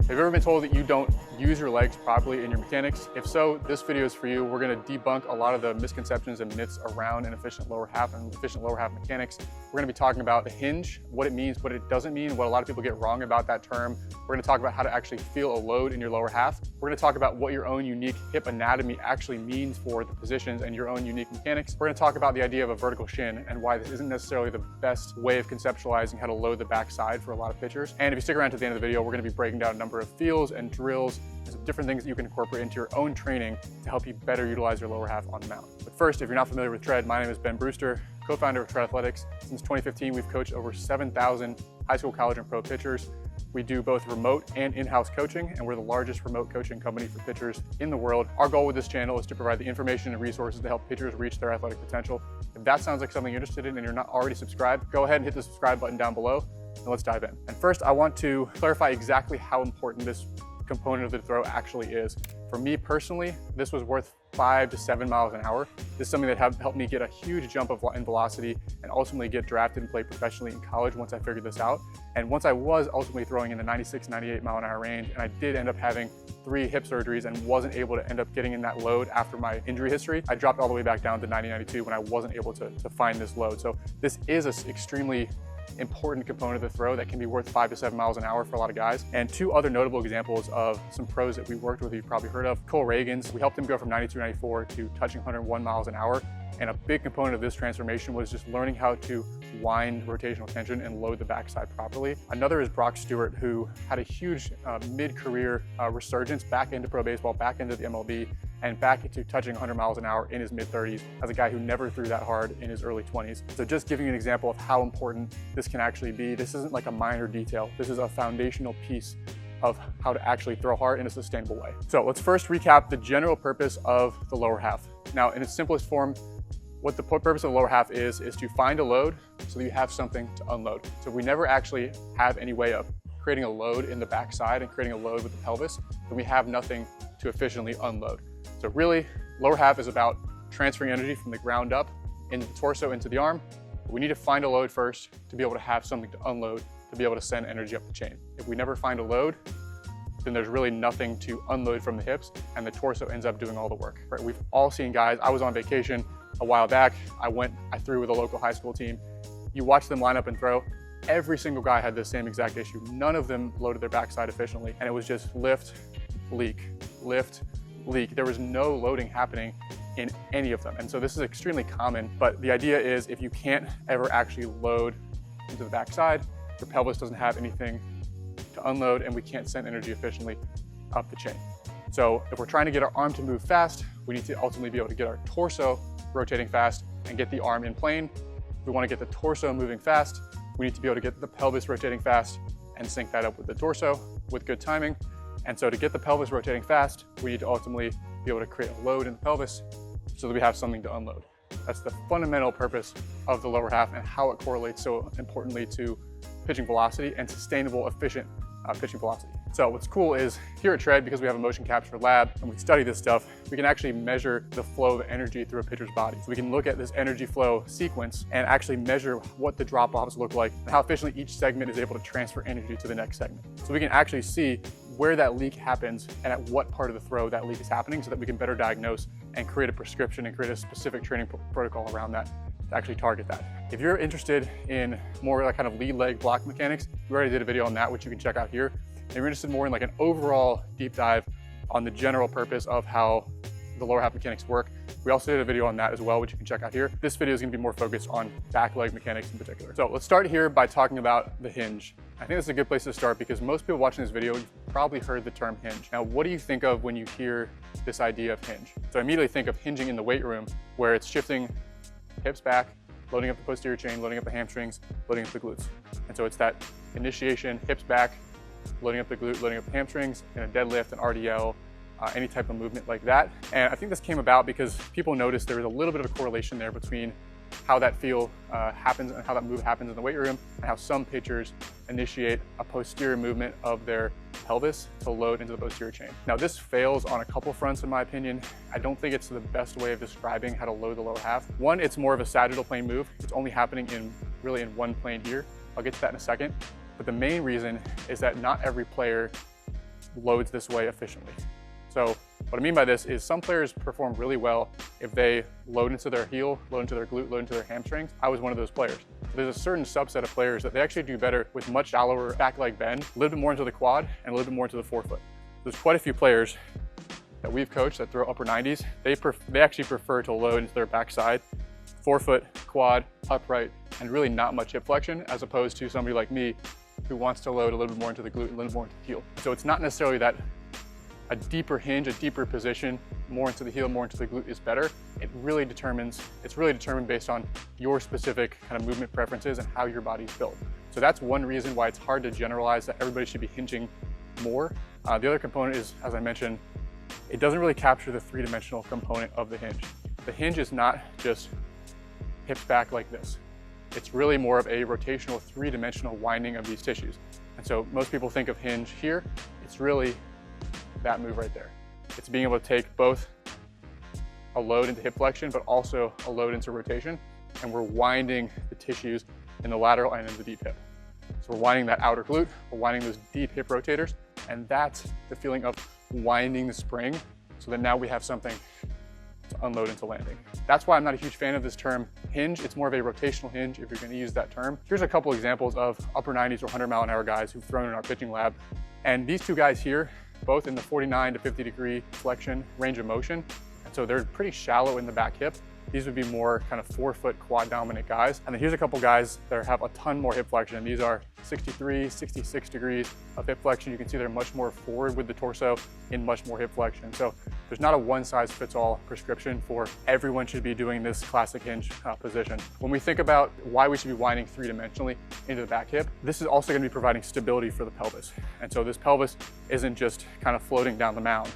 Have you ever been told that you don't use your legs properly in your mechanics? If so, this video is for you. We're going to debunk a lot of the misconceptions and myths around an efficient lower half and efficient lower half mechanics. We're going to be talking about the hinge, what it means, what it doesn't mean, what a lot of people get wrong about that term. We're going to talk about how to actually feel a load in your lower half. We're going to talk about what your own unique hip anatomy actually means for the positions and your own unique mechanics. We're going to talk about the idea of a vertical shin and why this isn't necessarily the best way of conceptualizing how to load the backside for a lot of pitchers. And if you stick around to the end of the video, we're going to be breaking down a number of feels and drills and some different things that you can incorporate into your own training to help you better utilize your lower half on the mount. But first, if you're not familiar with Tread, my name is Ben Brewster, co-founder of Tread Athletics. Since 2015, we've coached over 7,000 high school, college, and pro pitchers. We do both remote and in-house coaching, and we're the largest remote coaching company for pitchers in the world. Our goal with this channel is to provide the information and resources to help pitchers reach their athletic potential. If that sounds like something you're interested in and you're not already subscribed, go ahead and hit the subscribe button down below, and let's dive in. And first, I want to clarify exactly how important this component of the throw actually is. For me personally, this was worth 5 to 7 miles an hour. This is something that helped me get a huge jump in velocity and ultimately get drafted and play professionally in college once I figured this out. And once I was ultimately throwing in the 96, 98 mile an hour range, and I did end up having 3 hip surgeries and wasn't able to end up getting in that load after my injury history, I dropped all the way back down to 90, 92 when I wasn't able to find this load. So this is an extremely important component of the throw that can be worth 5 to 7 miles an hour for a lot of guys. And 2 other notable examples of some pros that we worked with, you've probably heard of. Cole Reagans, we helped him go from 92, 94 to touching 101 miles an hour. And a big component of this transformation was just learning how to wind rotational tension and load the backside properly. Another is Brock Stewart, who had a huge mid-career resurgence back into pro baseball, back into the MLB, and back into touching 100 miles an hour in his mid-30s as a guy who never threw that hard in his early 20s. So just giving you an example of how important this can actually be. This isn't like a minor detail. This is a foundational piece of how to actually throw hard in a sustainable way. So let's first recap the general purpose of the lower half. Now, in its simplest form, what the purpose of the lower half is to find a load so that you have something to unload. So if we never actually have any way of creating a load in the backside and creating a load with the pelvis, then we have nothing to efficiently unload. So really, lower half is about transferring energy from the ground up into the torso, into the arm. But we need to find a load first to be able to have something to unload, to be able to send energy up the chain. If we never find a load, then there's really nothing to unload from the hips, and the torso ends up doing all the work. Right? We've all seen guys. I was on vacation a while back. I threw with a local high school team. You watch them line up and throw. Every single guy had the same exact issue. None of them loaded their backside efficiently, and it was just lift, leak, lift, leak. There was no loading happening in any of them. And so this is extremely common, but the idea is if you can't ever actually load into the backside, your pelvis doesn't have anything to unload, and we can't send energy efficiently up the chain. So if we're trying to get our arm to move fast, we need to ultimately be able to get our torso rotating fast and get the arm in plane. If we want to get the torso moving fast, we need to be able to get the pelvis rotating fast and sync that up with the torso with good timing. And so to get the pelvis rotating fast, we need to ultimately be able to create a load in the pelvis so that we have something to unload. That's the fundamental purpose of the lower half and how it correlates so importantly to pitching velocity and sustainable, efficient pitching velocity. So what's cool is here at Tread, because we have a motion capture lab and we study this stuff, we can actually measure the flow of energy through a pitcher's body. So we can look at this energy flow sequence and actually measure what the drop-offs look like and how efficiently each segment is able to transfer energy to the next segment. So we can actually see where that leak happens and at what part of the throw that leak is happening so that we can better diagnose and create a prescription and create a specific training protocol around that to actually target that. If you're interested in more like kind of lead leg block mechanics, we already did a video on that, which you can check out here. If you're interested more in like an overall deep dive on the general purpose of how the lower half mechanics work, we also did a video on that as well, which you can check out here. This video is going to be more focused on back leg mechanics in particular. So let's start here by talking about the hinge. I think this is a good place to start because most people watching this video probably heard the term hinge. Now, what do you think of when you hear this idea of hinge? So I immediately think of hinging in the weight room, where it's shifting hips back, loading up the posterior chain, loading up the hamstrings, loading up the glutes. And so it's that initiation, hips back, loading up the glute, loading up the hamstrings, in a deadlift, an RDL, any type of movement like that. And I think this came about because people noticed there was a little bit of a correlation there between how that feel happens and how that move happens in the weight room, and how some pitchers initiate a posterior movement of their pelvis to load into the posterior chain. Now this fails on a couple fronts in my opinion. I don't think it's the best way of describing how to load the lower half. One, it's more of a sagittal plane move. It's only happening really in one plane here. I'll get to that in a second. But the main reason is that not every player loads this way efficiently. So what I mean by this is some players perform really well if they load into their heel, load into their glute, load into their hamstrings. I was one of those players. There's a certain subset of players that they actually do better with much shallower back leg bend, a little bit more into the quad and a little bit more into the forefoot. There's quite a few players that we've coached that throw upper 90s. They actually prefer to load into their backside, forefoot, quad, upright, and really not much hip flexion, as opposed to somebody like me who wants to load a little bit more into the glute and a little more into the heel. So it's not necessarily that a deeper hinge, a deeper position, more into the heel, more into the glute is better. It's really determined based on your specific kind of movement preferences and how your body's built. So that's one reason why it's hard to generalize that everybody should be hinging more. The other component is, as I mentioned, it doesn't really capture the three-dimensional component of the hinge. The hinge is not just hips back like this. It's really more of a rotational three-dimensional winding of these tissues. And so most people think of hinge here. It's really that move right there. It's being able to take both a load into hip flexion, but also a load into rotation. And we're winding the tissues in the lateral and in the deep hip. So we're winding that outer glute, we're winding those deep hip rotators, and that's the feeling of winding the spring so that now we have something to unload into landing. That's why I'm not a huge fan of this term hinge. It's more of a rotational hinge if you're going to use that term. Here's a couple examples of upper 90s or 100-mile-an-hour guys who've thrown in our pitching lab. And these two guys here, both in the 49 to 50 degree flexion range of motion. And so they're pretty shallow in the back hip. These would be more kind of forefoot quad dominant guys. And then here's a couple guys that have a ton more hip flexion. These are 63, 66 degrees of hip flexion. You can see they're much more forward with the torso in much more hip flexion. So there's not a one size fits all prescription for everyone should be doing this classic hinge position. When we think about why we should be winding three-dimensionally into the back hip, this is also going to be providing stability for the pelvis. And so this pelvis isn't just kind of floating down the mound.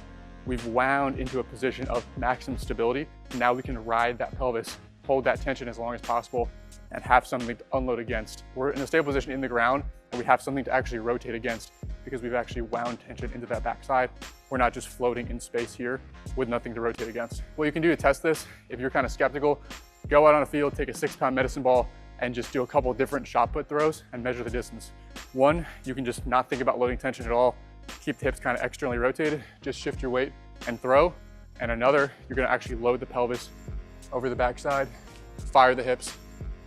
We've wound into a position of maximum stability. Now we can ride that pelvis, hold that tension as long as possible, and have something to unload against. We're in a stable position in the ground, and we have something to actually rotate against because we've actually wound tension into that backside. We're not just floating in space here with nothing to rotate against. What you can do to test this, if you're kind of skeptical, go out on a field, take a 6-pound medicine ball, and just do a couple of different shot put throws and measure the distance. One, you can just not think about loading tension at all. Keep the hips kind of externally rotated, just shift your weight and throw. And another, you're gonna actually load the pelvis over the backside, fire the hips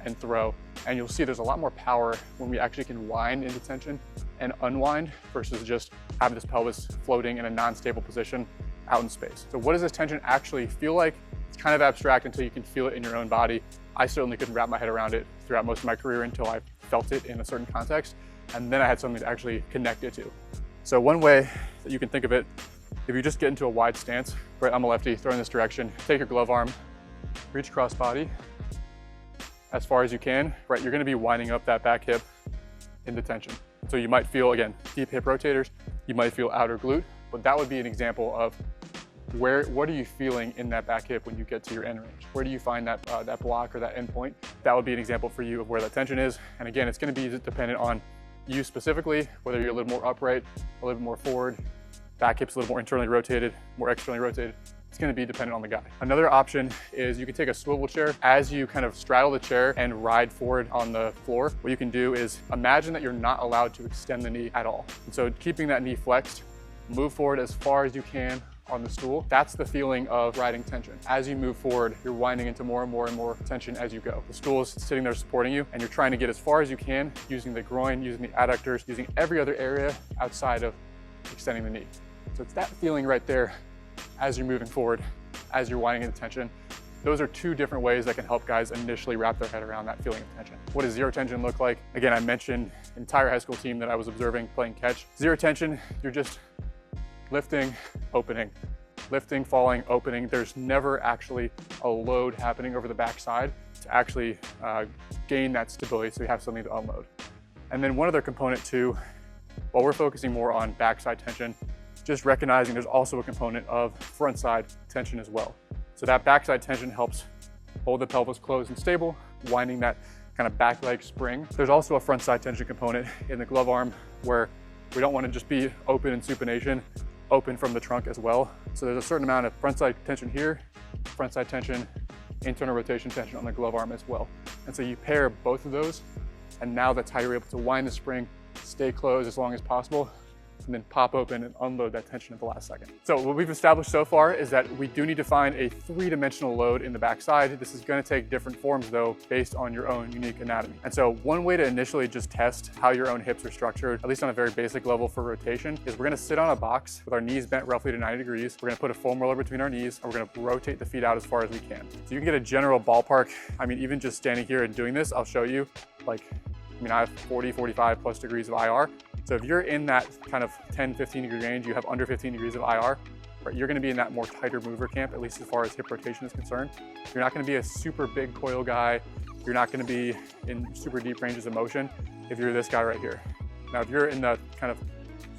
and throw. And you'll see there's a lot more power when we actually can wind into tension and unwind versus just having this pelvis floating in a non-stable position out in space. So what does this tension actually feel like? It's kind of abstract until you can feel it in your own body. I certainly couldn't wrap my head around it throughout most of my career until I felt it in a certain context. And then I had something to actually connect it to. So one way that you can think of it, if you just get into a wide stance, right, I'm a lefty, throw in this direction, take your glove arm, reach cross body as far as you can, right? You're gonna be winding up that back hip into tension. So you might feel, again, deep hip rotators, you might feel outer glute, but that would be an example of what are you feeling in that back hip when you get to your end range? Where do you find that, that block or that end point? That would be an example for you of where that tension is. And again, it's gonna be dependent on you specifically, whether you're a little more upright, a little bit more forward, back hip's a little more internally rotated, more externally rotated. It's gonna be dependent on the guy. Another option is you can take a swivel chair. As you kind of straddle the chair and ride forward on the floor, what you can do is imagine that you're not allowed to extend the knee at all. And so keeping that knee flexed, move forward as far as you can on the stool. That's the feeling of riding tension. As you move forward, you're winding into more and more and more tension as you go. The stool is sitting there supporting you, and you're trying to get as far as you can using the groin, using the adductors, using every other area outside of extending the knee. So it's that feeling right there as you're moving forward, as you're winding into tension. Those are two different ways that can help guys initially wrap their head around that feeling of tension. What does zero tension look like? Again, I mentioned the entire high school team that I was observing playing catch. Zero tension, you're just lifting, opening, lifting, falling, opening. There's never actually a load happening over the backside to actually gain that stability so you have something to unload. And then one other component too, while we're focusing more on backside tension, just recognizing there's also a component of front side tension as well. So that backside tension helps hold the pelvis closed and stable, winding that kind of back leg spring. There's also a front side tension component in the glove arm where we don't want to just be open in supination, open from the trunk as well. So there's a certain amount of front side tension here, front side tension, internal rotation tension on the glove arm as well. And so you pair both of those, and now that's how you're able to wind the spring, stay closed as long as possible, and then pop open and unload that tension at the last second. So what we've established so far is that we do need to find a 3-dimensional load in the backside. This is going to take different forms though, based on your own unique anatomy. And so one way to initially just test how your own hips are structured, at least on a very basic level for rotation, is we're going to sit on a box with our knees bent roughly to 90 degrees. We're going to put a foam roller between our knees, and we're going to rotate the feet out as far as we can. So you can get a general ballpark. I mean, even just standing here and doing this, I'll show you, like, I have 40, 45 plus degrees of IR. So if you're in that kind of 10, 15 degree range, you have under 15 degrees of IR, right, you're gonna be in that more tighter mover camp, at least as far as hip rotation is concerned. You're not gonna be a super big coil guy. You're not gonna be in super deep ranges of motion if you're this guy right here. Now, if you're in the kind of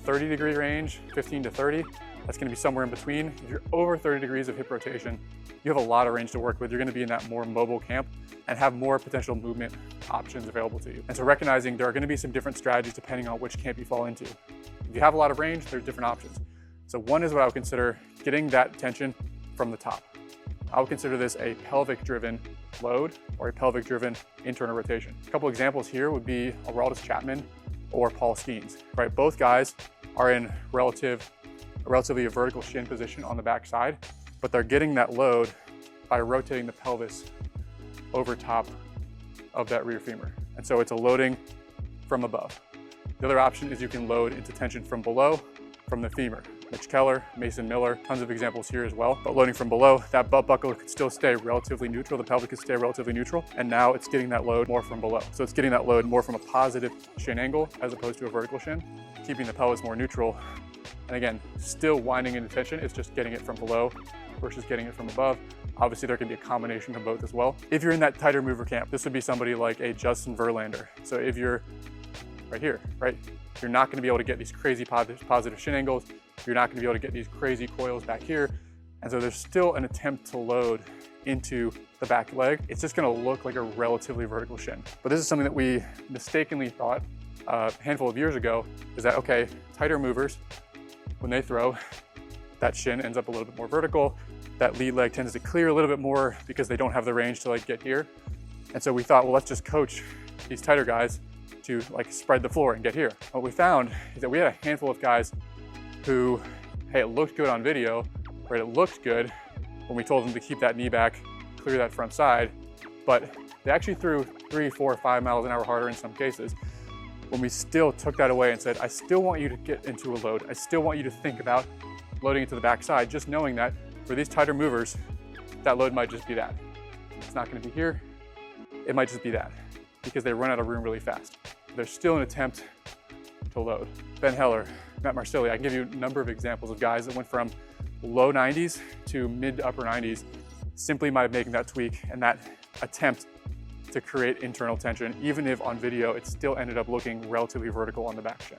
30 degree range, 15 to 30, that's gonna be somewhere in between. If you're over 30 degrees of hip rotation, you have a lot of range to work with. You're gonna be in that more mobile camp and have more potential movement options available to you. And so recognizing there are gonna be some different strategies depending on which camp you fall into. If you have a lot of range, there's different options. So one is what I would consider getting that tension from the top. I would consider this a pelvic-driven load or a pelvic-driven internal rotation. A couple examples here would be Untitled Chapter or Paul Skeens, right? Both guys are in relatively a vertical shin position on the back side, but they're getting that load by rotating the pelvis over top of that rear femur. And so it's a loading from above. The other option is you can load into tension from below, from the femur. Mitch Keller, Mason Miller, tons of examples here as well. But loading from below, that butt buckle could still stay relatively neutral. The pelvic could stay relatively neutral. And now it's getting that load more from below. So it's getting that load more from a positive shin angle as opposed to a vertical shin, keeping the pelvis more neutral. And again, still winding into tension, it's just getting it from below versus getting it from above. Obviously, there can be a combination of both as well. If you're in that tighter mover camp, this would be somebody like a Justin Verlander. So if you're right here, right, you're not gonna be able to get these crazy positive shin angles. You're not gonna be able to get these crazy coils back here. And so there's still an attempt to load into the back leg. It's just gonna look like a relatively vertical shin. But this is something that we mistakenly thought a handful of years ago, is that, okay, tighter movers, when they throw, that shin ends up a little bit more vertical. That lead leg tends to clear a little bit more because they don't have the range to like get here. And so we thought, well, let's just coach these tighter guys to like spread the floor and get here. What we found is that we had a handful of guys who, hey, it looked good on video, right? It looked good when we told them to keep that knee back, clear that front side, but they actually threw 3, 4, 5 miles an hour harder in some cases. When we still took that away and said, I still want you to get into a load. I still want you to think about loading it to the backside, just knowing that for these tighter movers, that load might just be that. It's not gonna be here. It might just be that because they run out of room really fast. There's still an attempt to load. Ben Heller, Matt Marsilli, I can give you a number of examples of guys that went from low 90s to mid to upper 90s simply by making that tweak and that attempt to create internal tension, even if on video it still ended up looking relatively vertical on the back shin.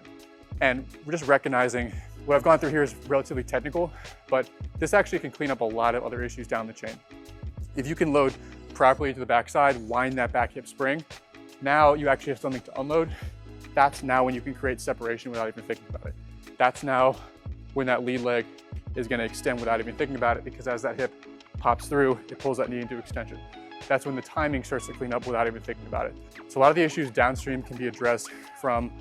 And we're just recognizing what I've gone through here is relatively technical, but this actually can clean up a lot of other issues down the chain. If you can load properly to the backside, wind that back hip spring, now you actually have something to unload. That's now when you can create separation without even thinking about it. That's now when that lead leg is gonna extend without even thinking about it, because as that hip pops through, it pulls that knee into extension. That's when the timing starts to clean up without even thinking about it. So a lot of the issues downstream can be addressed from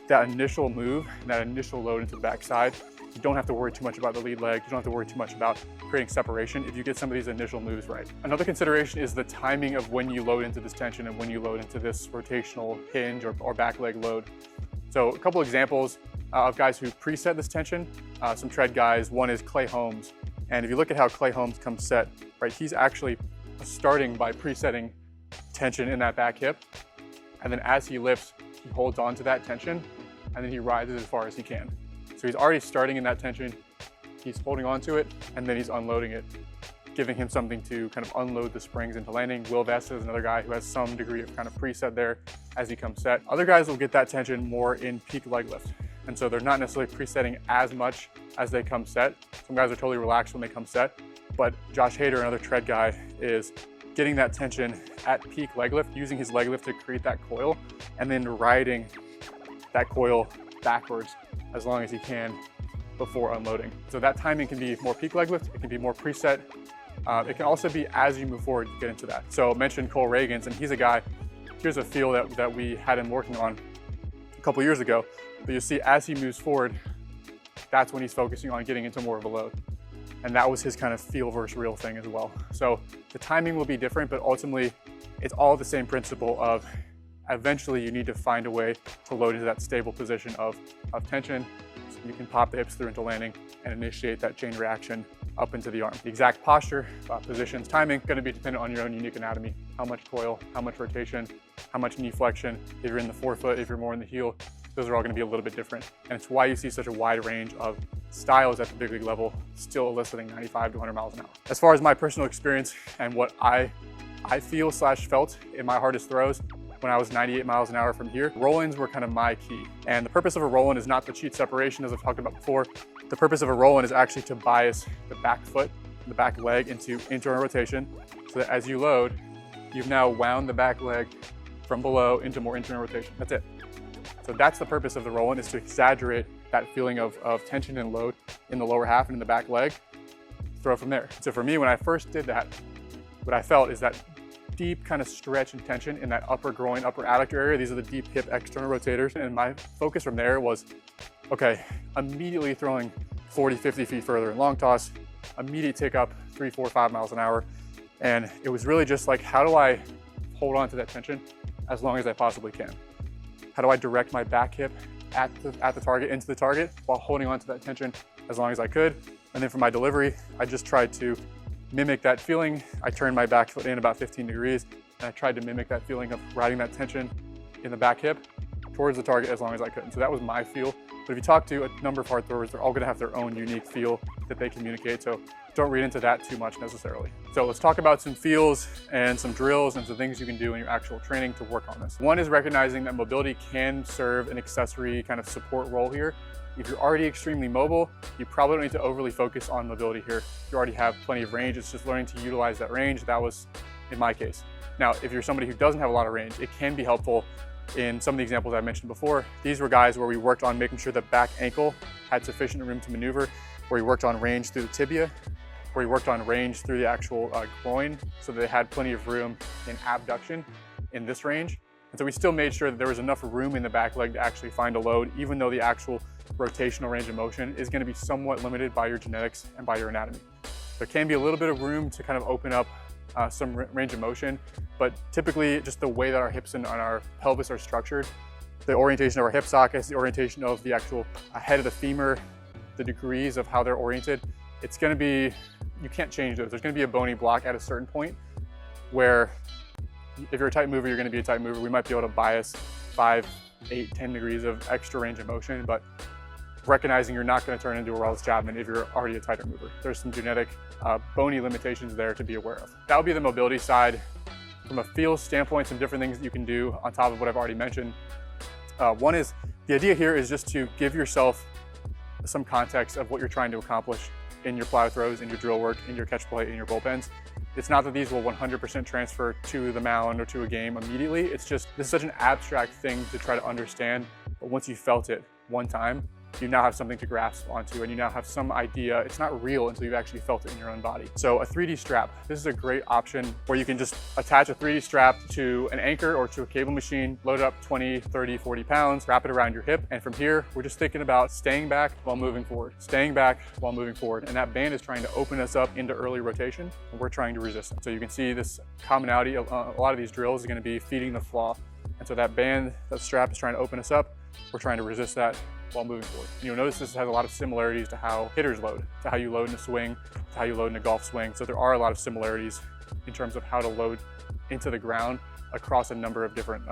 that initial move and that initial load into the backside. You don't have to worry too much about the lead leg. You don't have to worry too much about creating separation if you get some of these initial moves right. Another consideration is the timing of when you load into this tension and when you load into this rotational hinge or back leg load. So a couple examples of guys who preset this tension, some tread guys. One is Clay Holmes. And if you look at how Clay Holmes comes set, right, he's actually starting by presetting tension in that back hip. And then as he lifts, he holds on to that tension and then he rises as far as he can. So he's already starting in that tension, he's holding on to it, and then he's unloading it, giving him something to kind of unload the springs into landing. Will Vesta is another guy who has some degree of kind of preset there as he comes set. Other guys will get that tension more in peak leg lift. And so they're not necessarily presetting as much as they come set. Some guys are totally relaxed when they come set, but Josh Hader, another tread guy, is getting that tension at peak leg lift, using his leg lift to create that coil, and then riding that coil backwards as long as he can before unloading. So that timing can be more peak leg lift, it can be more preset. It can also be as you move forward, you get into that. So I mentioned Cole Reagans, and he's a guy, here's a feel that we had him working on a couple years ago. But you see as he moves forward, that's when he's focusing on getting into more of a load. And that was his kind of feel versus real thing as well. So the timing will be different, but ultimately it's all the same principle of eventually you need to find a way to load into that stable position of tension, so you can pop the hips through into landing and initiate that chain reaction up into the arm. The exact posture, positions, timing, going to be dependent on your own unique anatomy. How much coil, how much rotation, how much knee flexion, if you're in the forefoot, if you're more in the heel, those are all going to be a little bit different. And it's why you see such a wide range of styles at the big league level, still eliciting 95 to 100 miles an hour. As far as my personal experience and what I feel / felt in my hardest throws when I was 98 miles an hour from here, roll-ins were kind of my key. And the purpose of a roll-in is not the cheat separation as I've talked about before. The purpose of a roll-in is actually to bias the back foot, the back leg into internal rotation, so that as you load, you've now wound the back leg from below into more internal rotation. That's it. So that's the purpose of the roll-in, is to exaggerate that feeling of tension and load in the lower half and in the back leg, throw from there. So for me, when I first did that, what I felt is that deep kind of stretch and tension in that upper groin, upper adductor area. These are the deep hip external rotators. And my focus from there was, okay, immediately throwing 40, 50 feet further in long toss, immediate take up 3, 4, 5 miles an hour. And it was really just like, how do I hold on to that tension as long as I possibly can? How do I direct my back hip at the target, into the target, while holding on to that tension as long as I could? And then for my delivery, I just tried to mimic that feeling. I turned my back foot in about 15 degrees, and I tried to mimic that feeling of riding that tension in the back hip towards the target as long as I could. And so that was my feel. But if you talk to a number of hard throwers, they're all gonna have their own unique feel that they communicate. So don't read into that too much necessarily. So let's talk about some feels and some drills and some things you can do in your actual training to work on this. One is recognizing that mobility can serve an accessory kind of support role here. If you're already extremely mobile, you probably don't need to overly focus on mobility here. You already have plenty of range. It's just learning to utilize that range. That was in my case. Now, if you're somebody who doesn't have a lot of range, it can be helpful in some of the examples I mentioned before. These were guys where we worked on making sure the back ankle had sufficient room to maneuver, where we worked on range through the tibia, where we worked on range through the actual groin, so they had plenty of room in abduction in this range. And so we still made sure that there was enough room in the back leg to actually find a load, even though the actual rotational range of motion is going to be somewhat limited by your genetics and by your anatomy. There can be a little bit of room to kind of open up some range of motion, but typically just the way that our hips and our pelvis are structured, the orientation of our hip sockets, the orientation of the actual head of the femur, the degrees of how they're oriented, it's going to be, you can't change those. There's going to be a bony block at a certain point where if you're a tight mover, you're going to be a tight mover. We might be able to bias 5, 8, 10 degrees of extra range of motion, but recognizing you're not going to turn into a Wallace Chapman if you're already a tighter mover. There's some genetic bony limitations there to be aware of. That would be the mobility side. From a feel standpoint, some different things that you can do on top of what I've already mentioned. One is, the idea here is just to give yourself some context of what you're trying to accomplish in your plow throws, in your drill work, in your catch play, in your bullpens. It's not that these will 100% transfer to the mound or to a game immediately. It's just, this is such an abstract thing to try to understand, but once you felt it one time, you now have something to grasp onto, and you now have some idea. It's not real until you've actually felt it in your own body. So a 3D strap, this is a great option where you can just attach a 3D strap to an anchor or to a cable machine, load it up 20, 30, 40 pounds, wrap it around your hip. And from here, we're just thinking about staying back while moving forward, staying back while moving forward. And that band is trying to open us up into early rotation, and we're trying to resist it. So you can see this commonality. A lot of these drills is going to be feeding the flaw. And so that band, that strap is trying to open us up. We're trying to resist that while moving forward. And you'll notice this has a lot of similarities to how hitters load, to how you load in a swing, to how you load in a golf swing. So there are a lot of similarities in terms of how to load into the ground across a number of different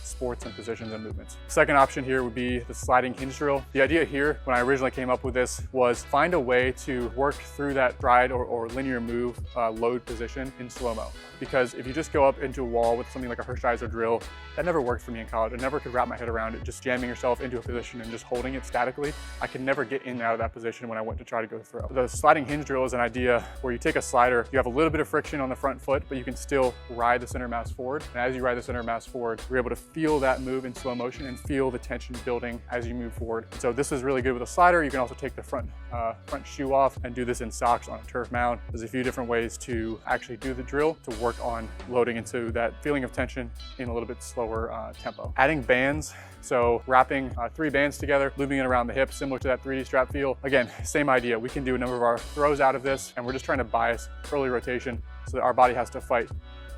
sports and positions and movements. Second option here would be the sliding hinge drill. The idea here, when I originally came up with this, was find a way to work through that stride or linear move load position in slow-mo. Because if you just go up into a wall with something like a Hershiser drill, that never worked for me in college. I never could wrap my head around it, just jamming yourself into a position and just holding it statically. I could never get in and out of that position when I went to try to go throw. The sliding hinge drill is an idea where you take a slider, you have a little bit of friction on the front foot, but you can still ride the center mass forward. And as you ride the center mass forward, you're able to feel feel that move in slow motion and feel the tension building as you move forward. So this is really good with a slider. You can also take the front shoe off and do this in socks on a turf mound. There's a few different ways to actually do the drill to work on loading into that feeling of tension in a little bit slower tempo. Adding bands, so wrapping 3 bands together, looping it around the hip, similar to that 3D strap feel. Again, same idea. We can do a number of our throws out of this, and we're just trying to bias early rotation so that our body has to fight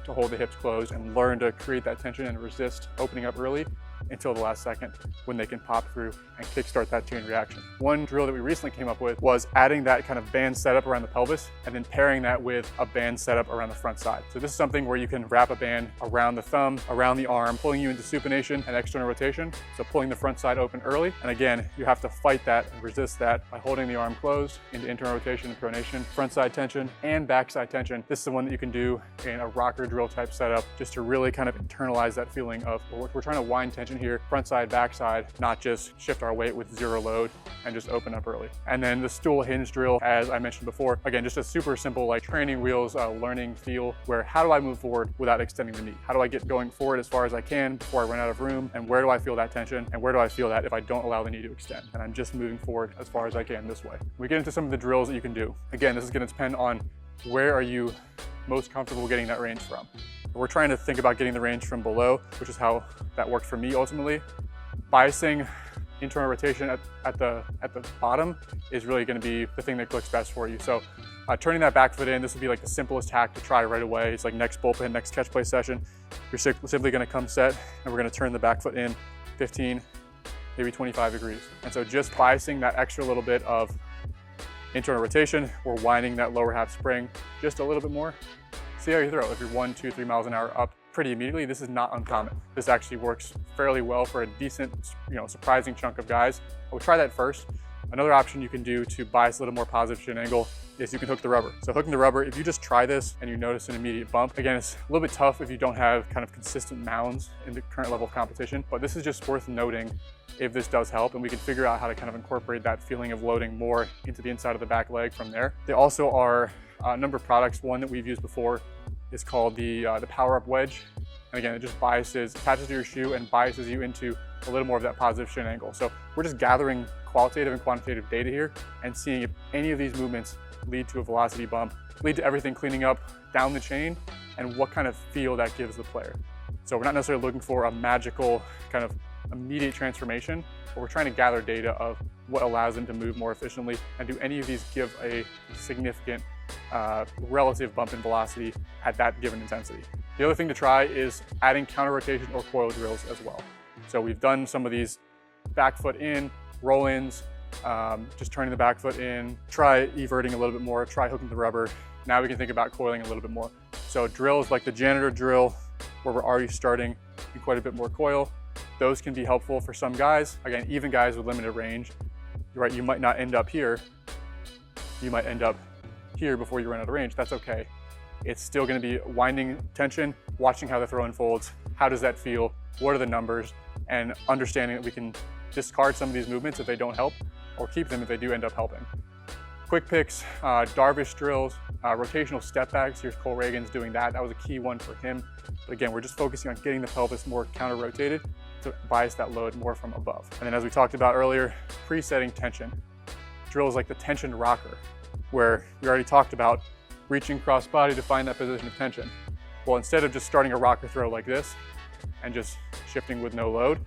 to hold the hips closed and learn to create that tension and resist opening up early until the last second when they can pop through and kickstart that chain reaction. One drill that we recently came up with was adding that kind of band setup around the pelvis and then pairing that with a band setup around the front side. So this is something where you can wrap a band around the thumb, around the arm, pulling you into supination and external rotation. So pulling the front side open early. And again, you have to fight that and resist that by holding the arm closed into internal rotation and pronation, front side tension and back side tension. This is the one that you can do in a rocker drill type setup just to really kind of internalize that feeling of we're trying to wind tension here, front side, back side, not just shift our weight with 0 load and just open up early. And then the stool hinge drill, as I mentioned before, again, just a super simple like training wheels, learning feel, where how do I move forward without extending the knee? How do I get going forward as far as I can before I run out of room? And where do I feel that tension? And where do I feel that if I don't allow the knee to extend? And I'm just moving forward as far as I can this way. We get into some of the drills that you can do. Again, this is going to depend on where are you most comfortable getting that range from. We're trying to think about getting the range from below, which is how that worked for me ultimately. Biasing internal rotation at the bottom is really going to be the thing that clicks best for you. So turning that back foot in, this would be like the simplest hack to try right away. It's like next bullpen, next catch play session. You're simply going to come set and we're going to turn the back foot in 15, maybe 25 degrees. And so just biasing that extra little bit of internal rotation, we're winding that lower half spring just a little bit more. See how you throw. If you're 1, 2, 3 miles an hour up pretty immediately, this is not uncommon. This actually works fairly well for a decent, surprising chunk of guys. We'll try that first. Another option you can do to bias a little more positive shin angle is you can hook the rubber. So hooking the rubber, if you just try this and you notice an immediate bump, again, it's a little bit tough if you don't have kind of consistent mounds in the current level of competition, but this is just worth noting if this does help, and we can figure out how to kind of incorporate that feeling of loading more into the inside of the back leg from there. There also are a number of products. One that we've used before is called the Power Up Wedge. And again, it just attaches to your shoe and biases you into a little more of that positive shin angle. So we're just gathering qualitative and quantitative data here and seeing if any of these movements lead to a velocity bump, lead to everything cleaning up down the chain, and what kind of feel that gives the player. So we're not necessarily looking for a magical kind of immediate transformation, but we're trying to gather data of what allows them to move more efficiently, and do any of these give a significant relative bump in velocity at that given intensity. The other thing to try is adding counter rotation or coil drills as well. So we've done some of these back foot in, roll-ins, just turning the back foot in, try everting a little bit more, try hooking the rubber. Now we can think about coiling a little bit more. So drills like the janitor drill, where we're already starting in quite a bit more coil, those can be helpful for some guys. Again, even guys with limited range, right? You might not end up here. You might end up here before you run out of range. That's okay. It's still going to be winding tension, watching how the throw unfolds. How does that feel? What are the numbers? And understanding that we can discard some of these movements if they don't help, or keep them if they do end up helping. Quick picks, Darvish drills, rotational step backs. Here's Cole Reagan's doing that. That was a key one for him. But again, we're just focusing on getting the pelvis more counter rotated to bias that load more from above. And then as we talked about earlier, presetting tension. Drills like the tension rocker, where we already talked about reaching cross body to find that position of tension. Well, instead of just starting a rocker throw like this and just shifting with no load,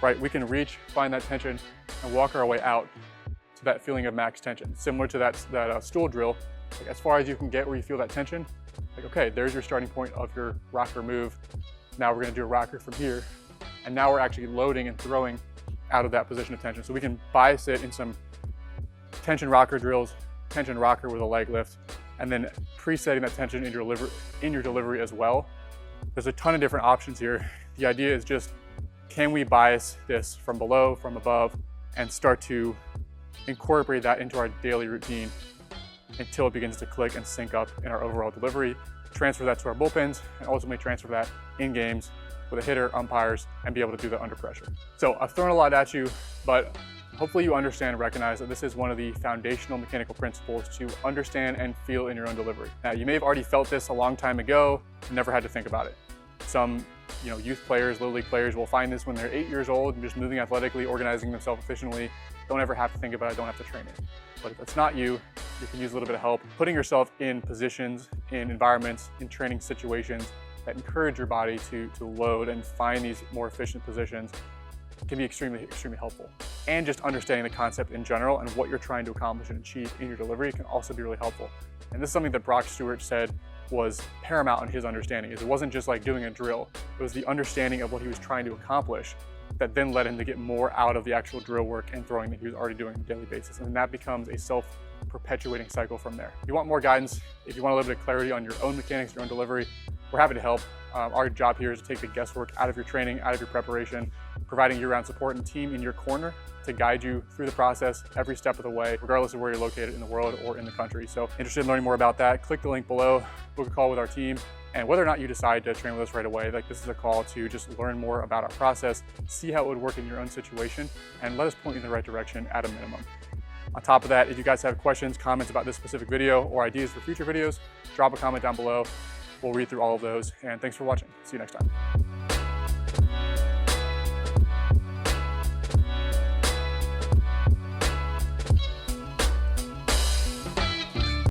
right, we can reach, find that tension, and walk our way out to that feeling of max tension. Similar to that stool drill, like as far as you can get where you feel that tension, like, okay, there's your starting point of your rocker move. Now we're gonna do a rocker from here. And now we're actually loading and throwing out of that position of tension. So we can bias it in some tension rocker drills, tension rocker with a leg lift, and then presetting that tension in your delivery as well. There's a ton of different options here. The idea is just, can we bias this from below, from above, and start to incorporate that into our daily routine until it begins to click and sync up in our overall delivery, transfer that to our bullpens, and ultimately transfer that in games with a hitter, umpires, and be able to do that under pressure. So I've thrown a lot at you, but hopefully you understand and recognize that this is one of the foundational mechanical principles to understand and feel in your own delivery. Now, you may have already felt this a long time ago and never had to think about it. Some youth players, little league players will find this when they're 8 years old and just moving athletically, organizing themselves efficiently. Don't ever have to think about it, don't have to train it. But if it's not you, you can use a little bit of help. Putting yourself in positions, in environments, in training situations that encourage your body to load and find these more efficient positions can be extremely, extremely helpful. And just understanding the concept in general and what you're trying to accomplish and achieve in your delivery can also be really helpful. And this is something that Brock Stewart said was paramount in his understanding. Is it wasn't just like doing a drill, it was the understanding of what he was trying to accomplish that then led him to get more out of the actual drill work and throwing that he was already doing on a daily basis. And that becomes a self-perpetuating cycle from there. If you want more guidance, if you want a little bit of clarity on your own mechanics, your own delivery, we're happy to help. Our job here is to take the guesswork out of your training, out of your preparation, providing year-round support and team in your corner to guide you through the process every step of the way, regardless of where you're located in the world or in the country. So interested in learning more about that, click the link below, book a call with our team. And whether or not you decide to train with us right away, like this is a call to just learn more about our process, see how it would work in your own situation, and let us point you in the right direction at a minimum. On top of that, if you guys have questions, comments about this specific video or ideas for future videos, drop a comment down below. We'll read through all of those. And thanks for watching. See you next time.